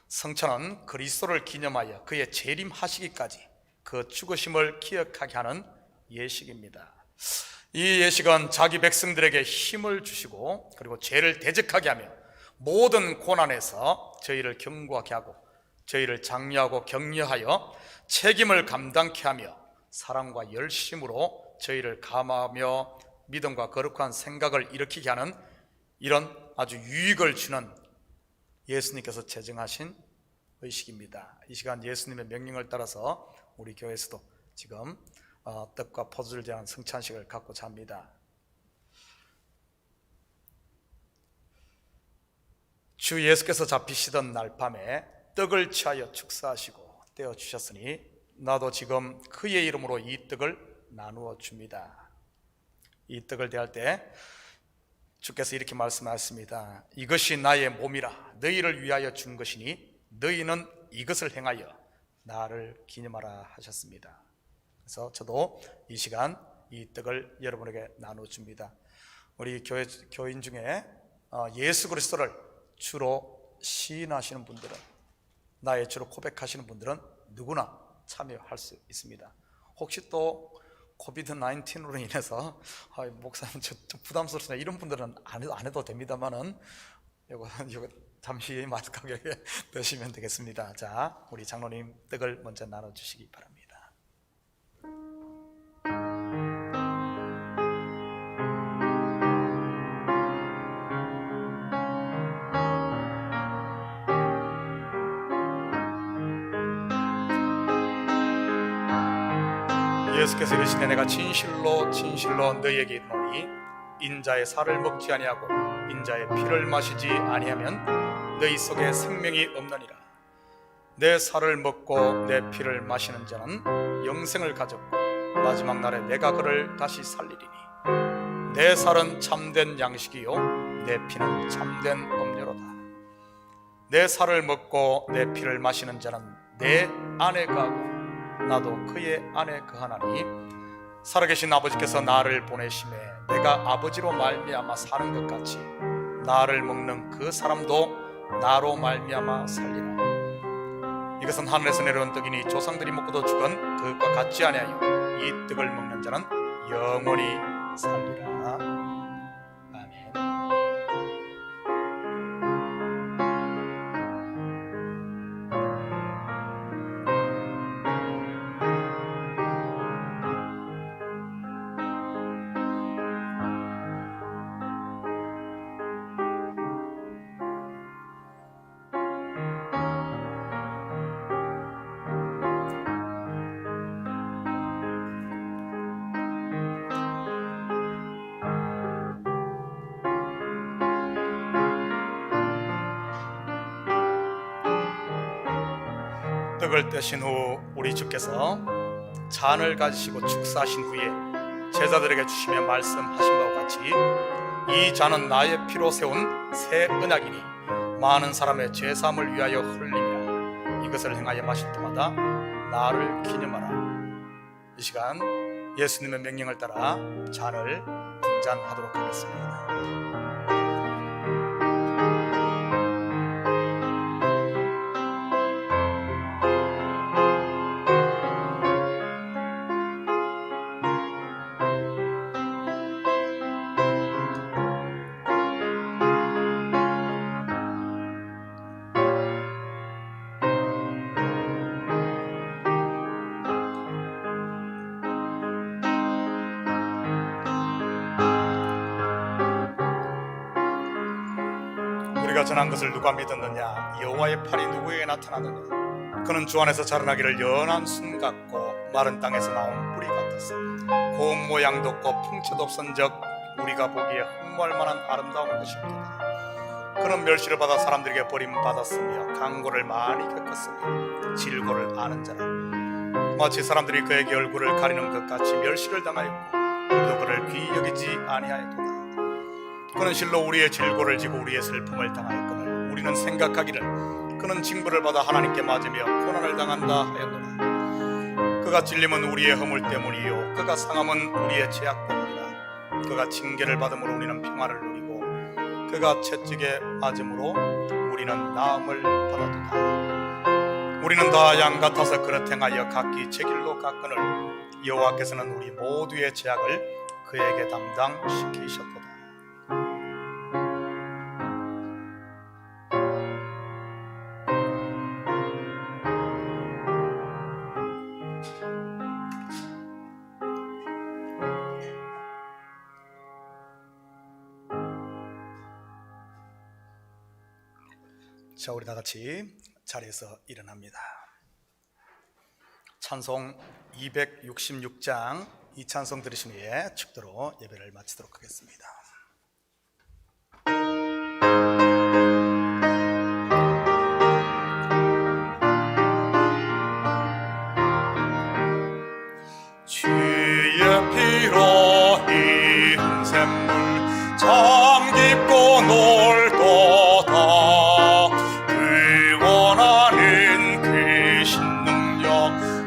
성찬은 그리스도를 기념하여 그의 재림하시기까지 그 죽으심을 기억하게 하는 예식입니다. 이 예식은 자기 백성들에게 힘을 주시고 그리고 죄를 대적하게 하며 모든 고난에서 저희를 견고하게 하고 저희를 장려하고 격려하여 책임을 감당케 하며 사랑과 열심으로 저희를 감화하며 믿음과 거룩한 생각을 일으키게 하는 이런 아주 유익을 주는 예수님께서 제정하신 의식입니다. 이 시간 예수님의 명령을 따라서 우리 교회에서도 지금 떡과 포도주를 제한 성찬식을 갖고자 합니다. 주 예수께서 잡히시던 날 밤에 떡을 취하여 축사하시고 떼어주셨으니 나도 지금 그의 이름으로 이 떡을 나누어 줍니다. 이 떡을 대할 때 주께서 이렇게 말씀하셨습니다. 이것이 나의 몸이라 너희를 위하여 준 것이니 너희는 이것을 행하여 나를 기념하라 하셨습니다. 그래서 저도 이 시간 이 떡을 여러분에게 나눠줍니다. 우리 교인 중에 예수 그리스도를 주로 시인하시는 분들은, 나의 주로 고백하시는 분들은 누구나 참여할 수 있습니다. 혹시 또 코비드-19로 인해서 목사님 좀 부담스럽습니다, 이런 분들은 안 해도 됩니다만은 이거 잠시 마스크하게 드시면 되겠습니다. 자, 우리 장로님 떡을 먼저 나눠주시기 바랍니다. 예수께서 이르시되 내가 진실로 진실로 너희에게 이르노니 인자의 살을 먹지 아니하고 인자의 피를 마시지 아니하면 너희 속에 생명이 없느니라. 내 살을 먹고 내 피를 마시는 자는 영생을 가졌고 마지막 날에 내가 그를 다시 살리리니 내 살은 참된 양식이요 내 피는 참된 음료로다. 내 살을 먹고 내 피를 마시는 자는 내 안에 거하고 나도 그의 안에 거하나니 살아계신 아버지께서 나를 보내심에 내가 아버지로 말미암아 사는 것 같이 나를 먹는 그 사람도 나로 말미암아 살리라. 이것은 하늘에서 내려온 떡이니 조상들이 먹고도 죽은 그것과 같지 아니하여 이 떡을 먹는 자는 영원히 살리라. 아멘. 떡을 떼신 후 우리 주께서 잔을 가지시고 축사하신 후에 제자들에게 주시며 말씀하신 바와 같이 이 잔은 나의 피로 세운 새 언약이니 많은 사람의 죄사함을 위하여 흘림이라. 이것을 행하여 마실 때마다 나를 기념하라. 이 시간 예수님의 명령을 따라 잔을 분잔하도록 하겠습니다. 우리가 전한 것을 누가 믿었느냐? 여호와의 팔이 누구에게 나타나느냐? 그는 주 안에서 자라나기를 연한 순 같고 마른 땅에서 나온 뿌리 같았어. 고운 모양도 없고 풍채도 없은즉 우리가 보기에 흠모할 만한 아름다운 것이었다. 그는 멸시를 받아 사람들에게 버림받았으며 강고를 많이 겪었으며 질고를 아는 자라. 마치 사람들이 그에게 얼굴을 가리는 것 같이 멸시를 당하였고 우리도 그를 귀히 여기지 아니하였도다. 그는 실로 우리의 질고를 지고 우리의 슬픔을 당하였거늘 우리는 생각하기를 그는 징벌을 받아 하나님께 맞으며 고난을 당한다 하였노라. 그가 찔림은 우리의 허물 때문이요 그가 상함은 우리의 죄악 때문이라. 그가 징계를 받음으로 우리는 평화를 누리고 그가 채찍에 맞음으로 우리는 나음을 받았도다. 우리는 다 양 같아서 그릇 행하여 각기 제 길로 갔거늘 여호와께서는 우리 모두의 죄악을 그에게 담당시키셨도다. 자, 우리 다 같이 자리에서 일어납니다. 찬송 266장 이 찬송 들으신 후에 축도로 예배를 마치도록 하겠습니다. 주의 피로 흰 샘물 참 깊고 넓도다. 원하는 그 신능력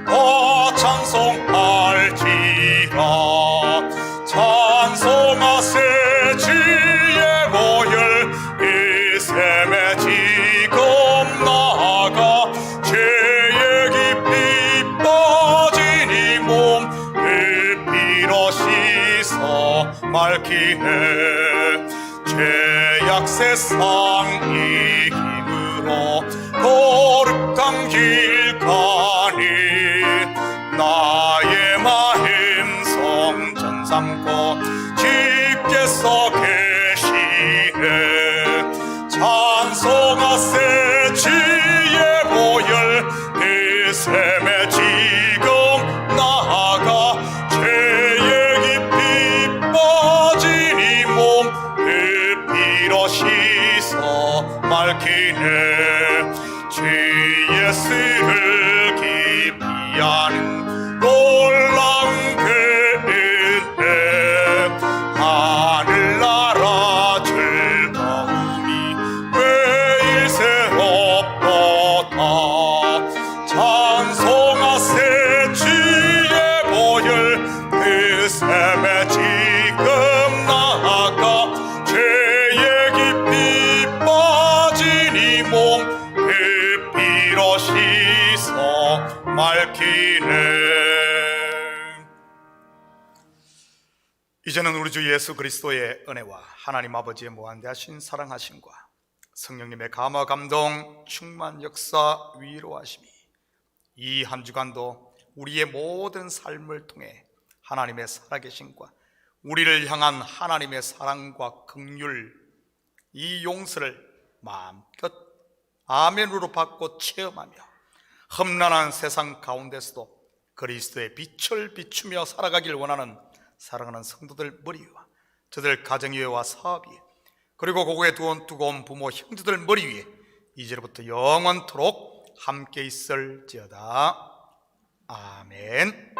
더 찬송할지라. 찬송하세 주의 보혈 이 샘에 지금 나아가 죄의 깊이 빠진 이 몸 그 피로 씻어 맑히네. 죄악 세상 이김으로 거룩한 길 가니 나의 마음 성전 삼고 주께서 계시네. 찬송하세 주의 보혈 그 샘에 지금 나아가 죄의 깊이 빠진 이 예수를 깊이 아는 놀라운 그 은혜 하늘나라 즐거움이 매일 새롭도다 찬송하세 주의 보혈 그 샘에 지금 나아가 죄에 깊이 빠진 이 몸 그 피로 씻어 맑히네. 이제는 우리 주 예수 그리스도의 은혜와 하나님 아버지의 무한대하신 사랑하심과 성령님의 감화 감동 충만 역사 위로하심이 이 한 주간도 우리의 모든 삶을 통해 하나님의 살아계심과 우리를 향한 하나님의 사랑과 긍휼 이 용서를 마음껏 아멘으로 받고 체험하며 험난한 세상 가운데서도 그리스도의 빛을 비추며 살아가길 원하는 사랑하는 성도들 머리 위와 저들 가정 위와 사업 위에 그리고 고국에 두고 온 부모 형제들 머리 위에 이제부터 영원토록 함께 있을지어다. 아멘.